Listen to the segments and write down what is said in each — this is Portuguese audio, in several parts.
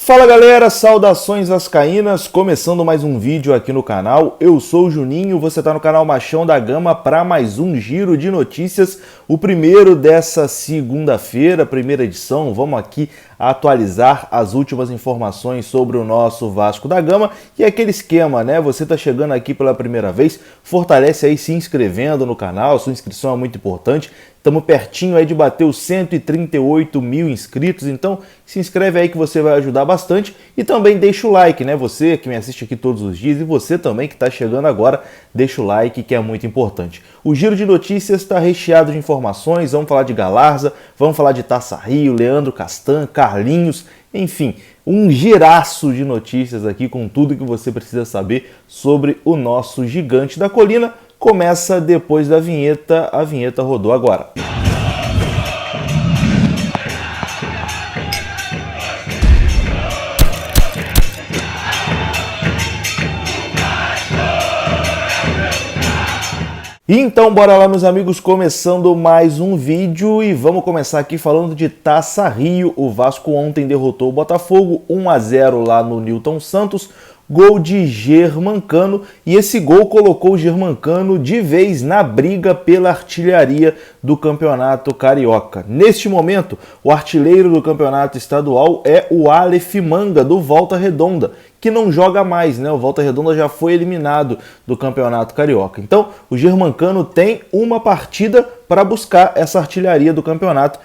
Fala galera, saudações vascaínas, começando mais um vídeo aqui no canal. Eu sou o Juninho, você está no canal Machão da Gama para mais um giro de notícias, o primeiro dessa segunda-feira, primeira edição. Vamos aqui atualizar as últimas informações sobre o nosso Vasco da Gama e aquele esquema, né? Você está chegando aqui pela primeira vez, fortalece aí se inscrevendo no canal, sua inscrição é muito importante. Estamos pertinho aí de bater os 138 mil inscritos, então se inscreve aí que você vai ajudar bastante e também deixa o like, né? Você que me assiste aqui todos os dias e você também que está chegando agora, deixa o like que é muito importante. O giro de notícias está recheado de informações, vamos falar de Galarza, vamos falar de Taça Rio, Leandro Castan, Carlinhos, enfim, um giraço de notícias aqui com tudo que você precisa saber sobre o nosso gigante da colina. Começa depois da vinheta, a vinheta rodou agora. Então bora lá meus amigos, começando mais um vídeo e vamos começar aqui falando de Taça Rio. O Vasco ontem derrotou o Botafogo 1-0 lá no Newton Santos. Gol de Germancano, e esse gol colocou o Germancano de vez na briga pela artilharia do Campeonato Carioca. Neste momento, o artilheiro do Campeonato Estadual é o Aleph Manga, do Volta Redonda, que não joga mais, né? O Volta Redonda já foi eliminado do Campeonato Carioca. Então, o Germancano tem uma partida para buscar essa artilharia do campeonato.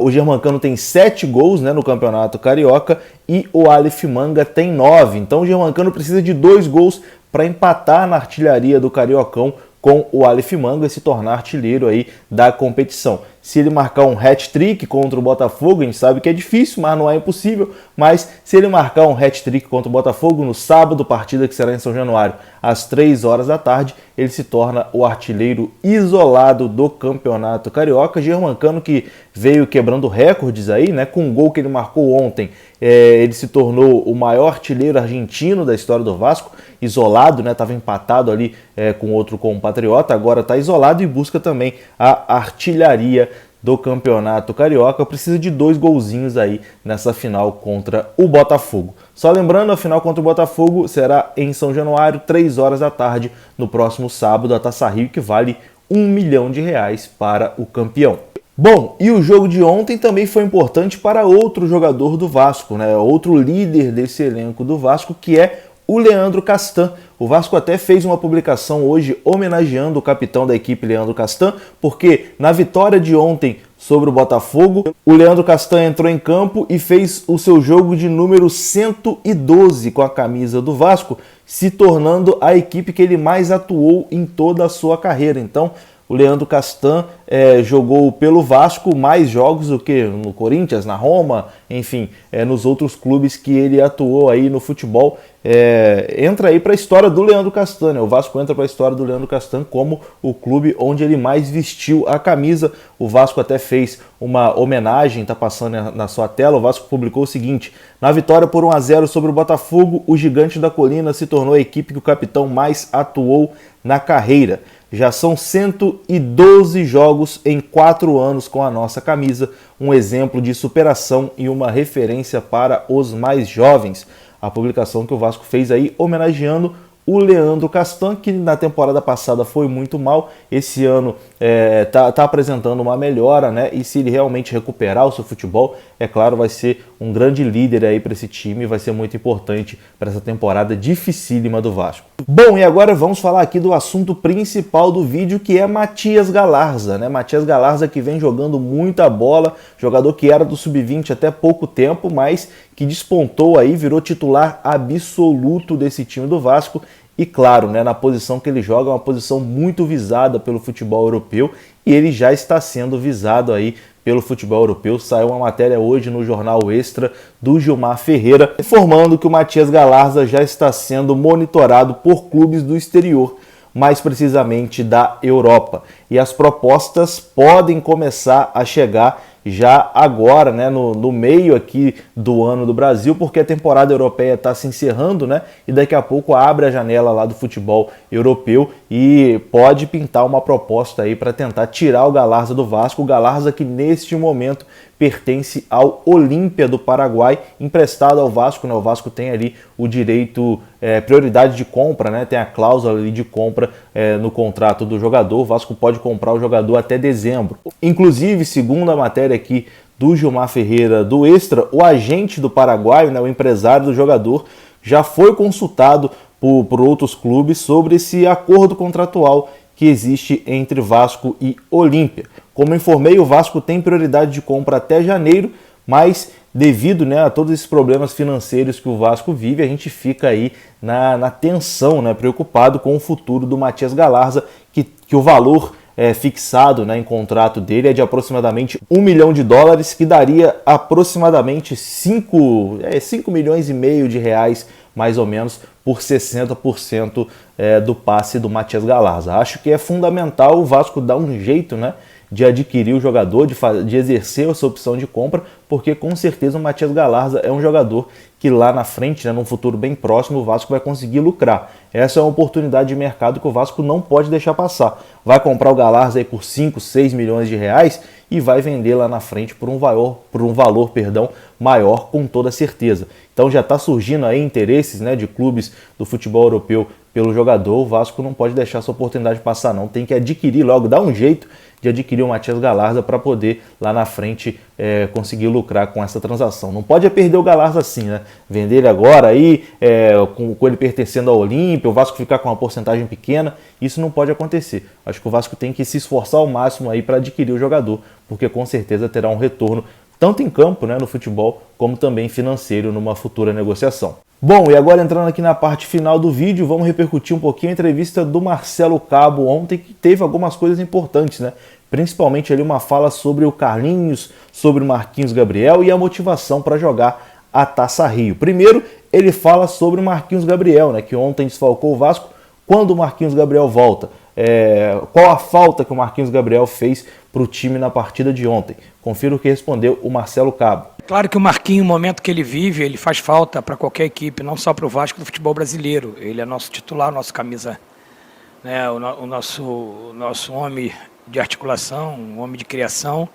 O Germancano tem 7 gols, né, no Campeonato Carioca e o Aleph Manga tem 9. Então, o Germancano precisa de 2 gols para empatar na artilharia do Cariocão com o Aleph Manga e se tornar artilheiro aí da competição. Se ele marcar um hat-trick contra o Botafogo, a gente sabe que é difícil, mas não é impossível, mas se ele marcar um hat-trick contra o Botafogo no sábado, partida que será em São Januário, às 3 horas da tarde, ele se torna o artilheiro isolado do Campeonato Carioca. Germancano que veio quebrando recordes aí, né? Com o gol que ele marcou ontem, ele se tornou o maior artilheiro argentino da história do Vasco, isolado, né? Estava empatado ali com outro compatriota, agora está isolado e busca também a artilharia do Campeonato Carioca. Precisa de 2 golzinhos aí nessa final contra o Botafogo. Só lembrando, a final contra o Botafogo será em São Januário, 3 horas da tarde, no próximo sábado, a Taça Rio, que vale R$1 milhão para o campeão. Bom, e o jogo de ontem também foi importante para outro jogador do Vasco, né? Outro líder desse elenco do Vasco, que é o Leandro Castan. O Vasco até fez uma publicação hoje homenageando o capitão da equipe, Leandro Castan, porque na vitória de ontem sobre o Botafogo, o Leandro Castan entrou em campo e fez o seu jogo de número 112 com a camisa do Vasco, se tornando a equipe que ele mais atuou em toda a sua carreira. Então, o Leandro Castan jogou pelo Vasco mais jogos do que no Corinthians, na Roma, enfim, nos outros clubes que ele atuou aí no futebol. Entra aí para a história do Leandro Castan, né? O Vasco entra para a história do Leandro Castan como o clube onde ele mais vestiu a camisa. O Vasco até fez uma homenagem, está passando na sua tela. O Vasco publicou o seguinte: na vitória por 1-0 sobre o Botafogo, o Gigante da Colina se tornou a equipe que o capitão mais atuou na carreira. Já são 112 jogos em 4 anos com a nossa camisa, um exemplo de superação e uma referência para os mais jovens. A publicação que o Vasco fez aí homenageando o Leandro Castan, que na temporada passada foi muito mal, esse ano tá apresentando uma melhora, né? E se ele realmente recuperar o seu futebol, é claro, vai ser um grande líder aí para esse time, vai ser muito importante para essa temporada dificílima do Vasco. Bom, e agora vamos falar aqui do assunto principal do vídeo, que é Matias Galarza, né? Matias Galarza, que vem jogando muita bola, jogador que era do Sub-20 até pouco tempo, mas que despontou aí, virou titular absoluto desse time do Vasco. E claro, né, na posição que ele joga, é uma posição muito visada pelo futebol europeu, e ele já está sendo visado aí pelo futebol europeu. Saiu uma matéria hoje no Jornal Extra do Gilmar Ferreira, informando que o Matias Galarza já está sendo monitorado por clubes do exterior, mais precisamente da Europa. E as propostas podem começar a chegar já agora, né, no meio aqui do ano do Brasil, porque a temporada europeia está se encerrando, né, e daqui a pouco abre a janela lá do futebol europeu e pode pintar uma proposta aí para tentar tirar o Galarza do Vasco. O Galarza que neste momento pertence ao Olímpia do Paraguai, emprestado ao Vasco, né? O Vasco tem ali o direito, prioridade de compra, né? Tem a cláusula ali de compra no contrato do jogador. O Vasco pode comprar o jogador até dezembro. Inclusive, segundo a matéria aqui do Gilmar Ferreira do Extra, o agente do Paraguai, né, o empresário do jogador, já foi consultado por outros clubes sobre esse acordo contratual que existe entre Vasco e Olímpia. Como informei, o Vasco tem prioridade de compra até janeiro, mas devido, né, a todos esses problemas financeiros que o Vasco vive, a gente fica aí na tensão, né, preocupado com o futuro do Matias Galarza, que o valor fixado, né, em contrato dele é de aproximadamente US$ 1 milhão, que daria aproximadamente 5 milhões e meio de reais, mais ou menos, por 60% do passe do Matias Galarza. Acho que é fundamental o Vasco dar um jeito, né, de adquirir o jogador, de exercer essa opção de compra, porque com certeza o Matias Galarza é um jogador que lá na frente, né, num futuro bem próximo, o Vasco vai conseguir lucrar. Essa é uma oportunidade de mercado que o Vasco não pode deixar passar. Vai comprar o Galarza aí por 5, 6 milhões de reais e vai vender lá na frente por um valor maior, com toda certeza. Então já está surgindo aí interesses, né, de clubes do futebol europeu pelo jogador. O Vasco não pode deixar essa oportunidade passar não, tem que adquirir logo, dar um jeito de adquirir o Matias Galarza para poder lá na frente conseguir lucrar com essa transação. Não pode perder o Galarza assim, né? Vender ele agora aí, com ele pertencendo ao Olímpia, o Vasco ficar com uma porcentagem pequena, isso não pode acontecer. Acho que o Vasco tem que se esforçar ao máximo aí para adquirir o jogador, porque com certeza terá um retorno tanto em campo, né, no futebol, como também financeiro numa futura negociação. Bom, e agora entrando aqui na parte final do vídeo, vamos repercutir um pouquinho a entrevista do Marcelo Cabo ontem, que teve algumas coisas importantes, né? Principalmente ali uma fala sobre o Carlinhos, sobre o Marquinhos Gabriel e a motivação para jogar a Taça Rio. Primeiro, ele fala sobre o Marquinhos Gabriel, né, que ontem desfalcou o Vasco. Quando o Marquinhos Gabriel volta? Qual a falta que o Marquinhos Gabriel fez para o time na partida de ontem? Confira o que respondeu o Marcelo Cabo. Claro que o Marquinhos, no momento que ele vive, ele faz falta para qualquer equipe, não só para o Vasco do futebol brasileiro. Ele é nosso titular, nosso camisa, né, o nosso homem de articulação, um homem de criação.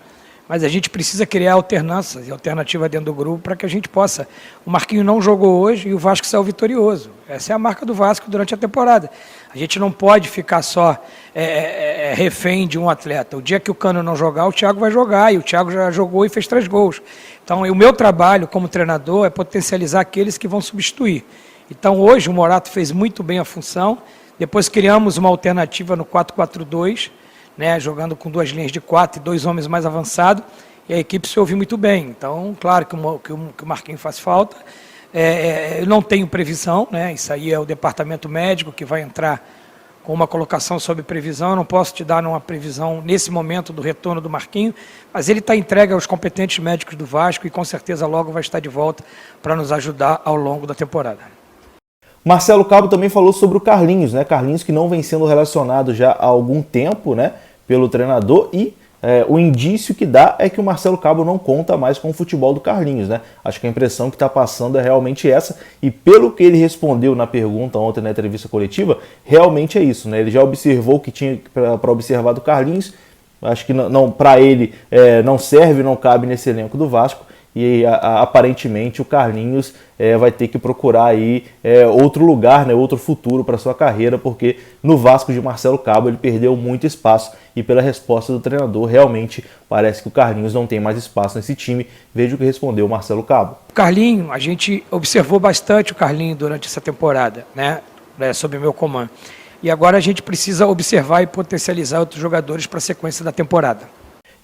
Mas a gente precisa criar alternâncias e alternativa dentro do grupo para que a gente possa... O Marquinhos não jogou hoje e o Vasco saiu vitorioso. Essa é a marca do Vasco durante a temporada. A gente não pode ficar só refém de um atleta. O dia que o Cano não jogar, o Thiago vai jogar. E o Thiago já jogou e fez 3 gols. Então, o meu trabalho como treinador é potencializar aqueles que vão substituir. Então, hoje o Morato fez muito bem a função. Depois criamos uma alternativa no 4-4-2, né, jogando com 2 linhas de 4 e 2 homens mais avançados, e a equipe se ouviu muito bem. Então, claro que o Marquinhos faz falta. Eu não tenho previsão, né, isso aí é o departamento médico que vai entrar com uma colocação sobre previsão. Eu não posso te dar uma previsão nesse momento do retorno do Marquinhos, mas ele está entregue aos competentes médicos do Vasco e com certeza logo vai estar de volta para nos ajudar ao longo da temporada. Marcelo Cabo também falou sobre o Carlinhos, né? Carlinhos que não vem sendo relacionado já há algum tempo, né, pelo treinador, e o indício que dá é que o Marcelo Cabo não conta mais com o futebol do Carlinhos, né? Acho que a impressão que está passando é realmente essa, e pelo que ele respondeu na pergunta ontem na entrevista coletiva, realmente é isso, né? Ele já observou o que tinha para observar do Carlinhos, acho que não, para ele não serve, não cabe nesse elenco do Vasco, e aparentemente o Carlinhos vai ter que procurar aí outro lugar, né, outro futuro para sua carreira, porque no Vasco de Marcelo Cabo ele perdeu muito espaço, e pela resposta do treinador realmente parece que o Carlinhos não tem mais espaço nesse time. Veja o que respondeu o Marcelo Cabo. O Carlinhos, a gente observou bastante o Carlinhos durante essa temporada, né, sob meu comando, e agora a gente precisa observar e potencializar outros jogadores para a sequência da temporada.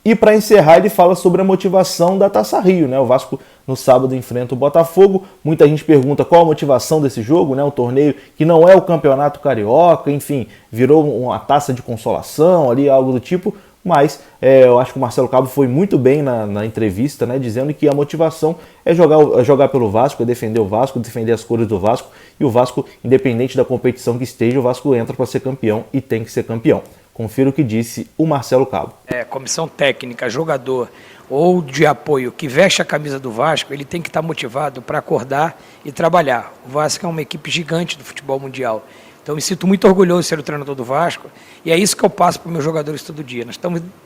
E para encerrar, ele fala sobre a motivação da Taça Rio, né? O Vasco no sábado enfrenta o Botafogo. Muita gente pergunta qual a motivação desse jogo, né? Um torneio que não é o Campeonato Carioca, enfim, virou uma taça de consolação ali, algo do tipo. Mas eu acho que o Marcelo Cabo foi muito bem na entrevista, né? Dizendo que a motivação é jogar pelo Vasco, é defender o Vasco, defender as cores do Vasco. E o Vasco, independente da competição que esteja, o Vasco entra para ser campeão e tem que ser campeão. Confira o que disse o Marcelo Cabo. Comissão técnica, jogador ou de apoio que veste a camisa do Vasco, ele tem que estar motivado para acordar e trabalhar. O Vasco é uma equipe gigante do futebol mundial. Então eu me sinto muito orgulhoso de ser o treinador do Vasco, e é isso que eu passo para os meus jogadores todo dia.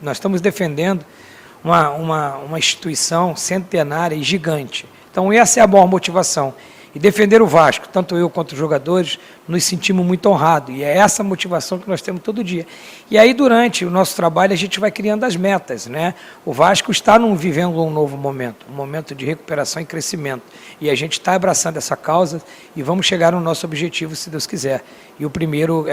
Nós estamos defendendo uma instituição centenária e gigante. Então essa é a maior motivação. E defender o Vasco, tanto eu quanto os jogadores, nos sentimos muito honrados. E é essa motivação que nós temos todo dia. E aí, durante o nosso trabalho, a gente vai criando as metas, né? O Vasco está vivendo um novo momento, um momento de recuperação e crescimento. E a gente está abraçando essa causa e vamos chegar no nosso objetivo, se Deus quiser. E o primeiro,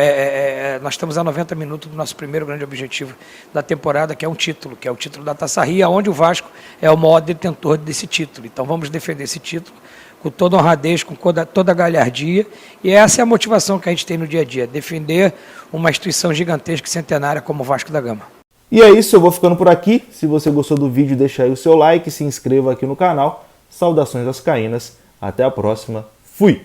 nós estamos a 90 minutos do nosso primeiro grande objetivo da temporada, que é o título da Taça Rio, onde o Vasco é o maior detentor desse título. Então vamos defender esse título com toda honradez, com toda a galhardia, e essa é a motivação que a gente tem no dia a dia, defender uma instituição gigantesca e centenária como o Vasco da Gama. E é isso, eu vou ficando por aqui. Se você gostou do vídeo, deixa aí o seu like, se inscreva aqui no canal. Saudações vascaínas, até a próxima, fui!